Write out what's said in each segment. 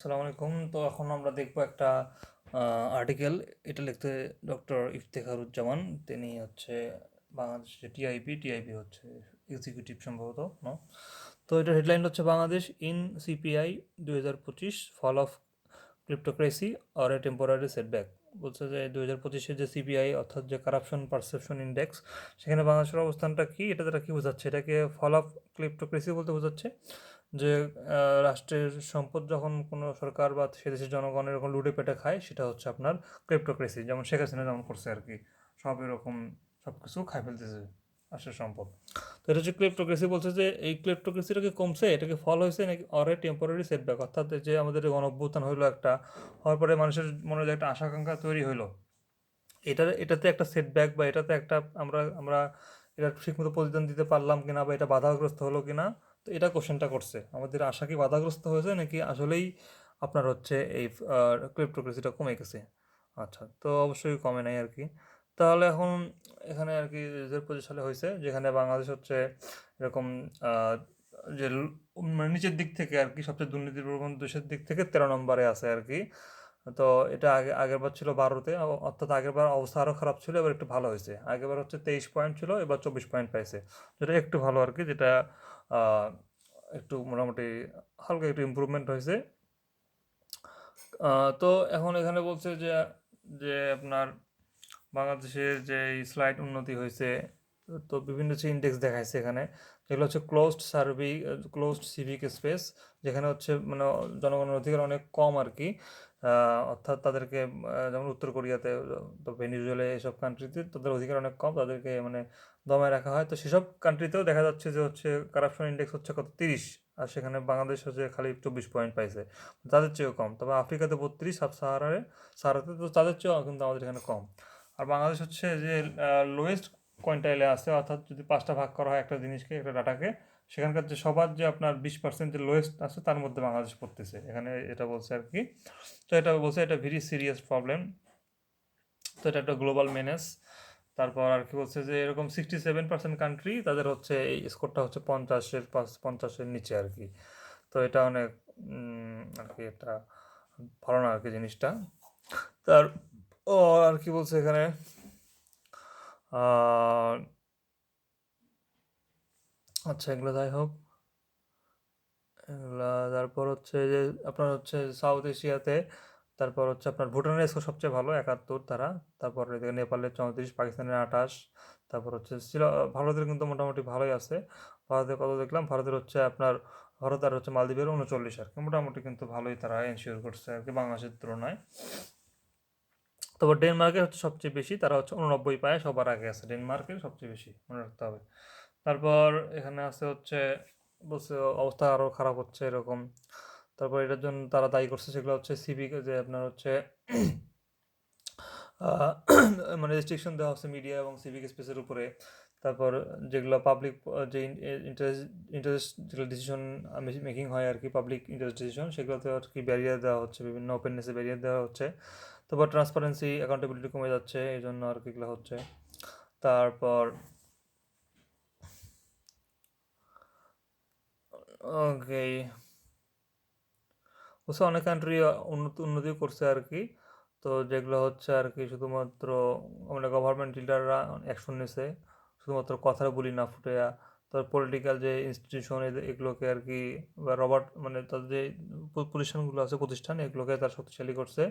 আসসালামু আলাইকুম। তো এখন আমরা দেখবো একটা আর্টিকেল। এটা লিখতে ডক্টর ইফতেখারুজ্জামান। তিনি হচ্ছে বাংলাদেশের টিআইবি হচ্ছে এক্সিকিউটিভ সম্ভবত no? তো এটা হেডলাইন হচ্ছে Bangladesh in CPI 2025 fall of kleptocracy or a temporary setback. বলছে যে 2025-এর যে সিপিআই অর্থাৎ যে কারাপশন পারসেপশন ইন্ডেক্স, সেখানে বাংলাদেশের অবস্থানটা কি, এটা তারা কি বোঝাচ্ছে? এটাকে ফল অফ ক্রিপ্টোক্রেসি বলতে বোঝাচ্ছে যে রাষ্ট্রের সম্পদ যখন কোনো সরকার বা সে দেশের জনগণ এরকম লুটে পেটে খায়, সেটা হচ্ছে আপনার ক্রিপ্টোক্রেসি। যেমন শেখ হাসিনা যেমন করছে আর কি, সব এরকম সব কিছু খাই ফেলতেছে রাষ্ট্রের সম্পদ। তো এটা হচ্ছে ক্রিপ্টোক্রেসি। বলছে যে এই ক্রিপ্টোক্রেসিটাকে কমছে, এটাকে ফল হয়েছে নাকি অর এ টেম্পোরারি সেটব্যাক, অর্থাৎ যে আমাদের গণ অভ্যুত্থান হইলো একটা, হওয়ার পরে মানুষের মনে যে একটা আশাকাঙ্ক্ষা তৈরি হইলো, এটাতে একটা সেটব্যাক বা এটাতে একটা আমরা আমরা এটা ঠিকমতো প্রতিদান দিতে পারলাম কিনা বা এটা বাধাগ্রস্ত হলো কিনা। তো এটা কোশ্চেনটা করছে, আমাদের আশা কি বাধাগ্রস্ত হয়েছে নাকি আসলেই আপনার হচ্ছে এই ক্রিপ্টোক্রেসিটা কমে গেছে। আচ্ছা, তো অবশ্যই কমে নাই আর কি। তাহলে এখন এখানে আর কি 2025 সালে হয়েছে, যেখানে বাংলাদেশ হচ্ছে এরকম আহ, যে মানে নিচের দিক থেকে আর কি, সবচেয়ে দুর্নীতিপ্রবণ দেশের দিক থেকে 13 নম্বরে আছে আর কি। তো এটা আগেরবার ছিল 12-তে, অর্থাৎ আগেরবার অবস্থা আরও খারাপ ছিল, এবার একটু ভালো হয়েছে। আগেরবার হচ্ছে 23 পয়েন্ট ছিল, এবার 24 পয়েন্ট পাইছে, যেটা একটু ভালো আর কি, যেটা আহ, একটু মোটামুটি হালকা একটু ইম্প্রুভমেন্ট হয়েছে। তো এখন এখানে বলছে যে যে আপনার বাংলাদেশের যে স্লাইড উন্নতি হয়েছে, তো বিভিন্ন হচ্ছে ইন্ডেক্স দেখাইছে এখানে, যেগুলো হচ্ছে ক্লোজড সিভিক স্পেস, যেখানে হচ্ছে মানে জনগণের অধিকার অনেক কম আর কি। অর্থাৎ তাদেরকে যেমন উত্তর কোরিয়াতে, তো ভেনিজুয়েলা, এইসব কান্ট্রিতে তাদের অধিকার অনেক কম, তাদেরকে মানে দমায় রাখা হয়। তো সেসব কান্ট্রিতেও দেখা যাচ্ছে যে হচ্ছে কারাপশন ইন্ডেক্স হচ্ছে কত, 30, আর সেখানে বাংলাদেশ হচ্ছে খালি 24 পয়েন্ট পাইছে, তাদের চেয়েও কম। তবে আফ্রিকাতে 32, সাহারাতে তো তাদের চেয়েও কিন্তু আমাদের এখানে কম। আর বাংলাদেশ হচ্ছে যে লোয়েস্ট কোয়ান্টাইলে আছে, অর্থাৎ যদি 5টা ভাগ করা হয় একটা জিনিসকে, একটা ডাটাকে, সেখানকার যে সবার যে আপনার 20% যে লোয়েস্ট আছে, তার মধ্যে বাংলাদেশ পড়তেছে এখানে, এটা বলছে আর কি। তো এটা বলছে এটা ভেরি সিরিয়াস প্রবলেম, তো এটা একটা গ্লোবাল মেনেস। তারপর আর কি বলছে যে এরকম 67% কান্ট্রি তাদের হচ্ছে এই স্কোরটা হচ্ছে 50-এর নিচে আর কি। তো এটা অনেক আর কি একটা ভালো না আর কি জিনিসটা। তার ও আর কি বলছে এখানে, আহ, আচ্ছা এগুলো যাই হোক, এগুলা তারপর হচ্ছে যে আপনার হচ্ছে সাউথ এশিয়াতে, তারপর হচ্ছে আপনার ভুটানের স্কোর সবচেয়ে ভালো, 71 তারা। তারপর এদিকে নেপালের 34, পাকিস্তানের 28। তারপর হচ্ছে ভারতের কিন্তু মোটামুটি ভালোই আছে। ভারতের কত দেখলাম, ভারতের হচ্ছে আপনার, ভারত আর হচ্ছে মালদ্বীপের 39 আর কি, মোটামুটি কিন্তু ভালোই তারা এনশিওর করছে আর কি বাংলাদেশের তুলনায়। তারপর ডেনমার্কের হচ্ছে সবচেয়ে বেশি, তারা হচ্ছে 89 পায়, সবার আগে আছে, ডেনমার্কের সবচেয়ে বেশি, মনে রাখতে হবে। তারপর এখানে আছে হচ্ছে বলছে অবস্থা আরও খারাপ হচ্ছে এরকম। তারপর এটার জন্য তারা দায়ী করছে সেগুলো হচ্ছে সিভিক, যে আপনার হচ্ছে আহ, মানে রেস্ট্রিকশন দেওয়া হচ্ছে মিডিয়া এবং সিভিক স্পেসের উপরে। তারপর যেগুলো পাবলিক, যে ইন্টারেস্ট যেগুলো ডিসিশন মেকিং হয় আর কি, পাবলিক ইন্টারেস্ট ডিসিশন, সেগুলোতে আর কি ব্যারিয়ার দেওয়া হচ্ছে, বিভিন্ন ওপেননেসে ব্যারিয়ার দেওয়া হচ্ছে। তারপর ট্রান্সপারেন্সি অ্যাকাউন্টেবিলিটি কমে যাচ্ছে, এই জন্য আর কি এগুলো হচ্ছে। তারপর ওকে, অবশ্য অনেক কান্ট্রি উন্নতিও করছে আর কি। তো যেগুলো হচ্ছে আর কি শুধুমাত্র মানে গভর্নমেন্ট লিডাররা অ্যাকশন নিছে, শুধুমাত্র কথার বলি না ফুটে। তার পলিটিক্যাল যে ইনস্টিটিউশন এগুলোকে আর কি, বা রবার্ট মানে তাদের যে প্রতিষ্ঠানগুলো আছে, প্রতিষ্ঠান, এগুলোকে তারা শক্তিশালী করছে,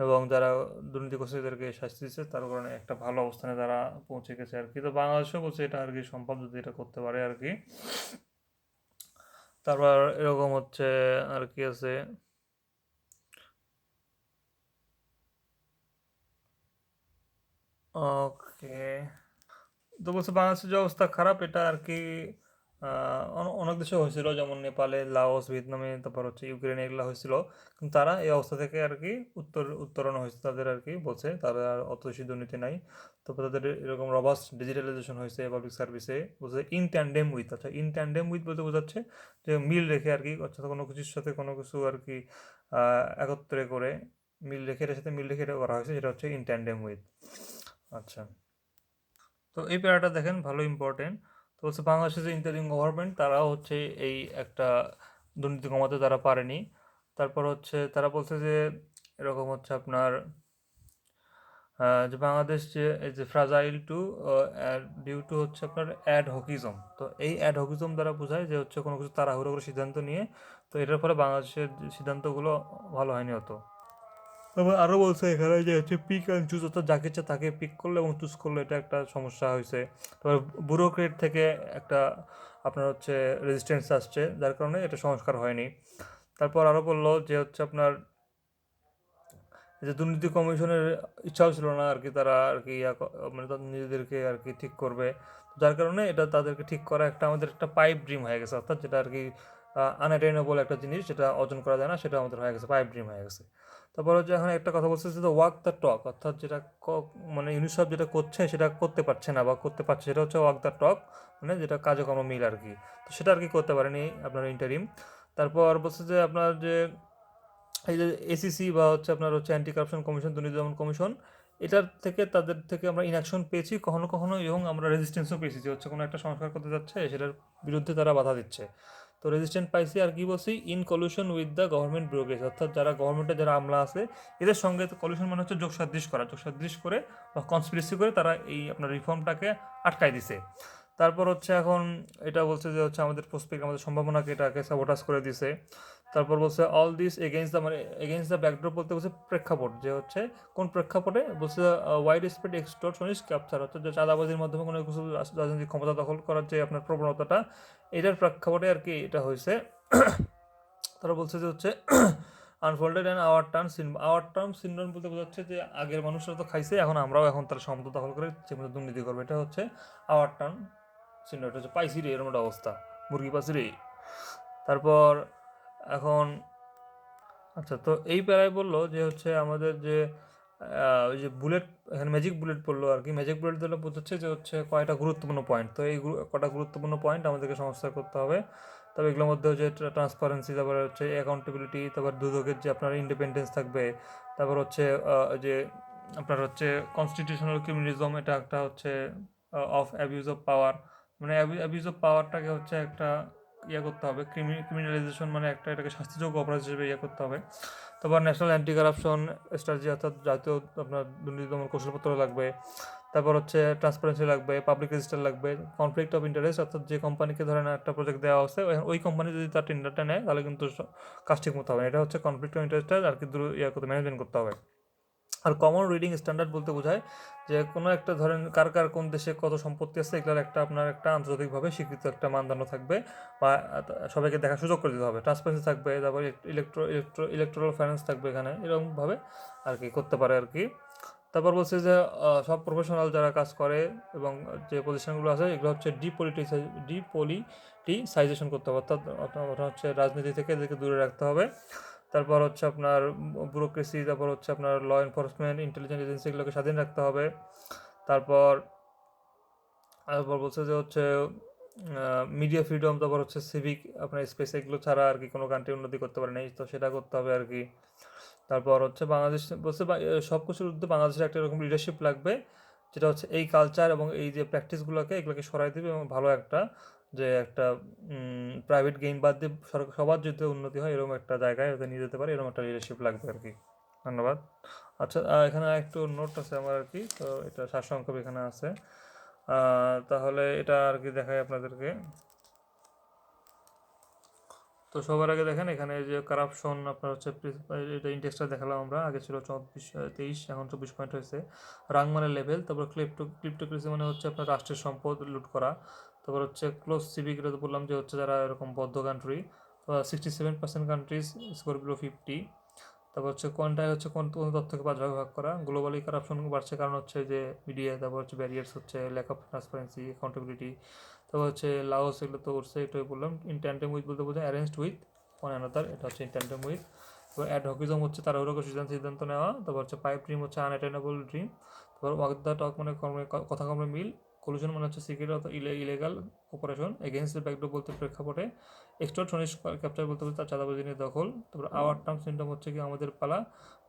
এবং যারা দুর্নীতি করছে এদেরকে শাস্তি দিচ্ছে, তার কারণে একটা ভালো অবস্থানে তারা পৌঁছে গেছে আর কি। তো বাংলাদেশও বলছে এটা আর কি সম্ভব, যদি এটা করতে পারে আর কি। তারপর এরকম হচ্ছে আর কি আছে, ওকে। তো বলছে বাংলাদেশের যে অবস্থা খারাপ, এটা আর কি অনেক দেশে হয়েছিল, যেমন নেপালে, লাওস, ভিয়েতনামে, তারপর হচ্ছে ইউক্রেনে, এগুলো হয়েছিল। কিন্তু তারা এই অবস্থা থেকে আর কি উত্তরণ হয়েছে তাদের আর কি, বলছে তারা আর অত বেশি দুর্নীতি নাই। তারপর তাদের এরকম রবাস্ট ডিজিটালাইজেশন হয়েছে পাবলিক সার্ভিসে, বলছে ইন ট্যান্ডেম উইথ। আচ্ছা, ইন ট্যান্ডেম উইথ বলতে বোঝাচ্ছে যে মিল রেখে আর কি, অর্থাৎ কোনো কিছুর সাথে কোনো কিছু আর কি একত্রে করে, মিল রেখে, এটার সাথে মিল রেখে এটা করা হয়েছে, যেটা হচ্ছে ইন ট্যান্ডেম উইথ। আচ্ছা, তো এই প্যারাটা দেখেন ভালো ইম্পর্টেন্ট। তো হচ্ছে বাংলাদেশের যে ইন্টারিম গভর্নমেন্ট, তারাও হচ্ছে এই একটা দুর্নীতি কমাতে তারা পারেনি। তারপর হচ্ছে তারা বলছে যে এরকম হচ্ছে আপনার যে বাংলাদেশ যে এই যে ফ্রাজাইল টু ডিউ টু হচ্ছে আপনার অ্যাড হকিজম। তো এই অ্যাড হকিজম দ্বারা বোঝায় যে হচ্ছে কোনো কিছু তাড়াহুড়ো করে সিদ্ধান্ত নিয়ে, তো এটার ফলে বাংলাদেশের যে সিদ্ধান্তগুলো ভালো হয়নি হতো। তারপর আরও বলছে এখানে যে হচ্ছে পিক অ্যান্ড চুজ, অর্থাৎ যাকে ইচ্ছা তাকে পিক করলে এবং চুজ করলে এটা একটা সমস্যা হয়েছে। তারপর ব্যুরোক্রেট থেকে একটা আপনার হচ্ছে রেজিস্ট্যান্স আসছে, যার কারণে এটা সংস্কার হয়নি। তারপর আরও বললো যে হচ্ছে আপনার যে দুর্নীতি কমিশনের ইচ্ছাও ছিল না আর কি, তারা আর কি মানে তাদের নিজেদেরকে আর কি ঠিক করবে, যার কারণে এটা তাদেরকে ঠিক করা একটা আমাদের একটা পাইপ ড্রিম হয়ে গেছে, অর্থাৎ যেটা আর কি আনঅ্যাটেইনেবল একটা জিনিস, যেটা অর্জন করা যায় না, সেটা আমাদের হয়ে গেছে, পাইপ ড্রিম হয়ে গেছে। তারপর হচ্ছে এখন একটা কথা বলছে যে ওয়াক দ্য টক, অর্থাৎ যেটা মানে ইউনিসেফ যেটা করছে সেটা করতে পারছে না বা করতে পারছে, সেটা হচ্ছে ওয়াক দ্য টক, মানে যেটা কাজকর্ম মিল আর কি। তো সেটা আর কি করতে পারেনি আপনার ইন্টারিম। তারপর বলছে যে আপনার যে এই যে এসিসি বা হচ্ছে আপনার হচ্ছে অ্যান্টি কারাপশন কমিশন, দুর্নীতি দমন কমিশন, এটার থেকে তাদের থেকে আমরা ইনঅ্যাকশন পেয়েছি কখনো কখনো, এবং আমরা রেজিস্ট্যান্সও পেয়েছি যে হচ্ছে কোনো একটা সংস্কার করতে যাচ্ছে সেটার বিরুদ্ধে তারা বাধা দিচ্ছে। তো রেজিস্ট্যান্ট পাইছি আর কি বলছি, in collision with the government bureaucracy, অর্থাৎ যারা গভর্নমেন্টের যারা আমলা আছে এদের সঙ্গে, তো কলিউশন মানে হচ্ছে যোগসাদৃশ করা, যোগসাদৃশ করে বা কনস্পিরেসি করে তারা এই আপনার রিফর্মটাকে আটকায় দিছে। তারপর হচ্ছে এখন এটা বলছে যে হচ্ছে আমাদের প্রসপেক্ট, আমাদের সম্ভাবনাকে এটাকে সাবোটাস করে দিছে। তারপর বলছে অল দিস এগেইনস্ট দ্য, মানে এগেইনস্ট দ্য ব্যাকড্রপ বলতে বলছে প্রেক্ষাপট, যে হচ্ছে কোন প্রেক্ষাপটে বলছে ওয়াইড স্প্রেড এক্সটর্শনিস্ট ক্যাপচার, অর্থাৎ যে চাঁদাবাজির মাধ্যমে কোনো কিছু রাজনৈতিক ক্ষমতা দখল করার যে আপনার প্রবণতাটা, এটার প্রেক্ষাপটে আর কি এটা হয়েছে। তারা বলছে যে হচ্ছে unfolded and our term syndrome বলতে বোঝাচ্ছে যে আগের মানুষরা তো খাইছে, এখন আমরাও এখন তার ক্ষমতা দখল করে যেমন দুর্নীতি করবে, এটা হচ্ছে আওয়ার টার্ম সিনড্রোম, এটা হচ্ছে পাইছি রে এরকম একটা অবস্থা, মুরগি পাইছি রে। তারপর এখন আচ্ছা, তো এই প্যারায় বললো যে হচ্ছে আমাদের যে ওই যে বুলেট, এখানে ম্যাজিক বুলেট পড়লো আর কি, ম্যাজিক বুলেট দিলে বোঝাচ্ছে যে হচ্ছে কয়টা গুরুত্বপূর্ণ পয়েন্ট, তো এই কটা গুরুত্বপূর্ণ পয়েন্ট আমাদেরকে সংস্কার করতে হবে। তবে এগুলোর মধ্যে হচ্ছে ট্রান্সপারেন্সি, তারপরে হচ্ছে অ্যাকাউন্টেবিলিটি, তারপর দুদকের যে আপনার ইন্ডিপেন্ডেন্স থাকবে, তারপর হচ্ছে যে আপনার হচ্ছে কনস্টিটিউশনাল ক্রিমিনালিজম, এটা একটা হচ্ছে অফ অ্যাবিউজ অফ পাওয়ার, মানে অ্যাবিউজ অফ পাওয়ারটাকে হচ্ছে একটা ইয়ে করতে হবে, ক্রিমিনালাইজেশন মানে একটা এটাকে শাস্তিযোগ্য অপরাধ হিসেবে ইয়ে করতে হবে। তারপর ন্যাশনাল অ্যান্টি কারাপশন স্ট্র্যাটেজি, অর্থাৎ জাতীয় আপনার দুর্নীতি দমন কৌশলপত্র লাগবে। তারপর হচ্ছে ট্রান্সপারেন্সি লাগবে, পাবলিক রেজিস্টার লাগবে, কনফ্লিক্ট অফ ইন্টারেস্ট, অর্থাৎ যে কোম্পানিকে ধরেন একটা প্রজেক্ট দেওয়া হচ্ছে, ওই কোম্পানি যদি তার টেন্ডারটা নেয় তাহলে কিন্তু কাজ ঠিক মতো হবে, এটা হচ্ছে কনফ্লিক্ট অফ ইন্টারেস্টটা আর কি ইয়ে করতে, ম্যানেজমেন্ট করতে হবে। আর কমন রিডিং স্ট্যান্ডার্ড বলতে বোঝায় যে কোনো একটা ধরেন কার কার কোন দেশে কত সম্পত্তি আছে, এগুলোর একটা আপনার একটা আন্তর্জাতিকভাবে স্বীকৃত একটা মানদণ্ড থাকবে, বা সবাইকে দেখার সুযোগ করে দিতে হবে, ট্রান্সপারেন্সি থাকবে, তারপর ইলেকট্রাল ফাইন্যান্স থাকবে এখানে, এরকমভাবে আর কি করতে পারে আর কি। তারপর বলছে যে সব প্রফেশনাল যারা কাজ করে এবং যে প্রতিষ্ঠানগুলো আছে এগুলো হচ্ছে ডিপলিটিসাইজেশন করতে হবে, অর্থাৎ ওটা হচ্ছে রাজনীতি থেকে এদেরকে দূরে রাখতে হবে। তারপর হচ্ছে আপনার ব্যুরোক্রেসি, তারপর হচ্ছে আপনার ল এনফোর্সমেন্ট, ইন্টেলিজেন্স এজেন্সি, এগুলোকে স্বাধীন রাখতে হবে। তারপর তারপর বলছে যে হচ্ছে মিডিয়া ফ্রিডম, তারপর হচ্ছে সিভিক আপনার স্পেস, এগুলো ছাড়া আর কি কোনো কান্ট্রি উন্নতি করতে পারে নাই, তো সেটা করতে হবে আর কি। তারপর হচ্ছে বাংলাদেশ বলছে সব কিছুর উদ্যোগে বাংলাদেশের একটা এরকম লিডারশিপ লাগবে, যেটা হচ্ছে এই কালচার এবং এই যে প্র্যাকটিসগুলোকে এগুলোকে সরাই দেবে, এবং ভালো একটা যে একটা প্রাইভেট গেইন বাদ দিয়ে সবার যদি উন্নতি হয় এরকম একটা জায়গায় ওদের নিয়ে যেতে পারে, এরকম একটা লিডারশিপ লাগবে আর কি। ধন্যবাদ। আচ্ছা, এখানে একটু নোট আছে আমার আর কি, তো এটা সারসংক্ষেপ এখানে আছে। তাহলে এটা আর কি দেখাই আপনাদেরকে। তো সবার আগে দেখেন এখানে যে কারাপশন আপনার হচ্ছে এটা ইন্ডেক্সটা দেখালাম আমরা, আগে ছিল 23 এখন 24 পয়েন্ট হয়েছে। রাংমানের লেভেল, তারপর ক্রিপ্টোক্রেসি মানে হচ্ছে আপনার রাষ্ট্রের সম্পদ লুট করা। তারপর হচ্ছে ক্লোজ সিভিক, এটা তো বললাম যে হচ্ছে যারা এরকম বদ্ধ কান্ট্রি, 67% কান্ট্রিজ স্কোর বিলো 50। তারপর হচ্ছে কোনটায় হচ্ছে কোন কোন তথ্যকে 5 ভাগে ভাগ করা। গ্লোবালি কারাপশন বাড়ছে কারণ হচ্ছে যে মিডিয়া, তারপর হচ্ছে ব্যারিয়ার্স হচ্ছে ল্যাক অফ ট্রান্সপারেন্সি, অ্যাকাউন্টেবিলিটি। তারপর হচ্ছে লাওস, এগুলো তো উঠছে, এটাই বললাম। ইন ট্যান্ডেম উইথ বলতে বোঝায় অ্যারেঞ্জড উইথ ওয়ান অ্যানাদার, এটা হচ্ছে ইন ট্যান্ডেম উইথ। তারপর অ্যাডহকিজম হচ্ছে তাড়াহুড়ো করে সিদ্ধান্ত নেওয়া। তারপর হচ্ছে পাইপ ড্রিম হচ্ছে আনঅ্যাটেনেবল ড্রিম। তারপর ওয়াক দ্য টক মানে কথা কর্মে মিল। কলুশন মানে হচ্ছে সিক্রেট অথবা ইলেগাল অপারেশন। এগেনস্ট দ্য ব্যাকড্রপ বলতে প্রেক্ষাপটে। এক্সটর্শনিস্ট ক্যাপচার বলতে তার চাঁদাবাজি নিয়ে দখল। তারপর আওয়ার টার্ম সিনড্রোম হচ্ছে কি আমাদের পালা।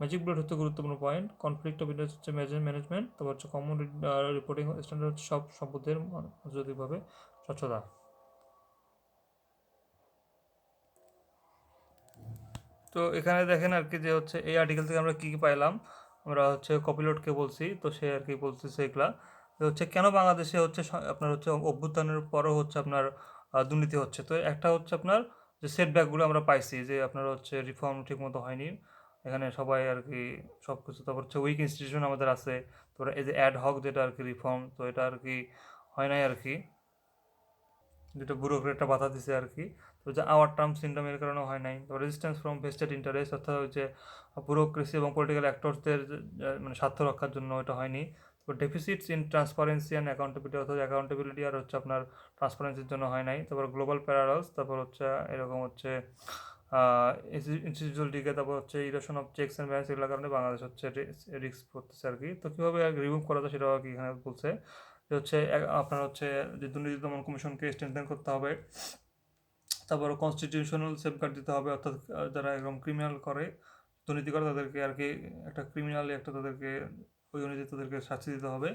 ম্যাজিক বুলেট হচ্ছে গুরুত্বপূর্ণ পয়েন্ট। কনফ্লিক্ট অফ ইন্টারেস্ট হচ্ছে ম্যানেজমেন্ট। তারপর হচ্ছে কমন রিপোর্টিং স্ট্যান্ডার্ড হচ্ছে সব সম্পদের আন্তর্জাতিকভাবে স্বচ্ছতা। তো এখানে দেখেন আর কি যে হচ্ছে এই আর্টিকেল থেকে আমরা কী কী পাইলাম। আমরা হচ্ছে কপিলোডকে বলছি, তো সে আর কি বলতেছে এগুলা যে হচ্ছে কেন বাংলাদেশে হচ্ছে আপনার হচ্ছে অভ্যুত্থানের পরও হচ্ছে আপনার দুর্নীতি হচ্ছে। তো একটা হচ্ছে আপনার যে সেটব্যাকগুলো আমরা পাইছি, যে আপনার হচ্ছে রিফর্ম ঠিকমতো হয়নি এখানে সবাই আর কি সব কিছু। তারপর হচ্ছে উইক ইনস্টিটিউশন আমাদের আছে। তারপরে এই যে অ্যাড হক যেটা আর কি রিফর্ম, তো এটা আর কি হয় নাই আর কি, যেটা ব্যুরোক্রেটরা বাধা দিছে আর কি। তো যে আওয়ার টার্ম সিন্ড্রোম এর কারণে হয় নাই। তো রেজিস্ট্যান্স ফ্রম ভেস্টেড ইন্টারেস্ট, অর্থাৎ হচ্ছে ব্যুরোক্রেসি এবং পলিটিক্যাল অ্যাক্টরসদের মানে স্বার্থ রক্ষার জন্য এটা হয়নি। তো ডেফিসিটস ইন ট্রান্সপারেন্সি অ্যান্ড অ্যাকাউন্টেবিলিটি, অর্থাৎ অ্যাকাউন্টেবিলিটি আর হচ্ছে আপনার ট্রান্সপারেন্সির জন্য হয় নাই। তারপর গ্লোবাল প্যারাডক্স, তারপর হচ্ছে এরকম হচ্ছে ইনস্টিটিউশনাল ডিকে, তারপর হচ্ছে erosion of checks and balance, এগুলোর কারণে বাংলাদেশ হচ্ছে রিস্ক করতেছে আর কি। তো কীভাবে রিমুভ করা যায় সেটাও আর কি এখানে বলছে যে হচ্ছে আপনার হচ্ছে যে দুর্নীতি দমন কমিশনকে স্ট্রেনথেন করতে হবে। তারপর কনস্টিটিউশনাল সেফগার্ড দিতে হবে, অর্থাৎ যারা এরকম ক্রিমিনাল করে, দুর্নীতি করে, তাদেরকে আর কি একটা ক্রিমিনালি একটা তাদেরকে ওই অনুযায়ী তাদেরকে শাস্তি দিতে হবে।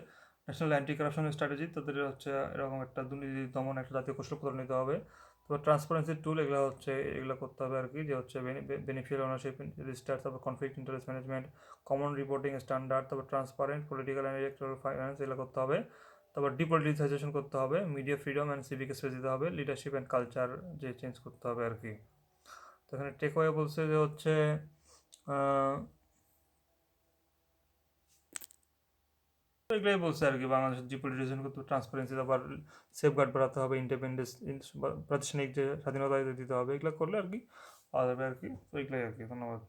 ন্যাশনাল অ্যান্টি কারাপশন স্ট্র্যাটেজি, তাদের হচ্ছে এরকম একটা দুর্নীতি দমন একটা জাতীয় কৌশলপত্র নিতে হবে। তারপর ট্রান্সপারেন্সি টুল, এগুলো হচ্ছে এগুলো করতে হবে আর কি, যে হচ্ছে বেনিফিশিয়াল ওনারশিপ রেজিস্টার, তারপর conflict interest management, common reporting standard, তারপর transparent political and electoral finance, এগুলো করতে হবে। তারপর ডিপলিটিসাইজেশন করতে হবে, media freedom and civic space দিতে হবে, লিডারশিপ অ্যান্ড কালচার যে চেঞ্জ করতে হবে আর কি। তো এখানে টেক ওয়ে বলছে যে হচ্ছে এগুলোই বলছে আর কি, বাংলাদেশের ডিপলিটিসাইজেশন করতে, ট্রান্সপারেন্সি, তারপর সেফগার্ড বাড়াতে হবে, ইন্ডিপেন্ডেন্স, প্রাতিষ্ঠানিক যে স্বাধীনতা দিতে হবে, এগুলো করলে আর কি পাওয়া যাবে আর কি। তো এগুলোই আর কি। ধন্যবাদ।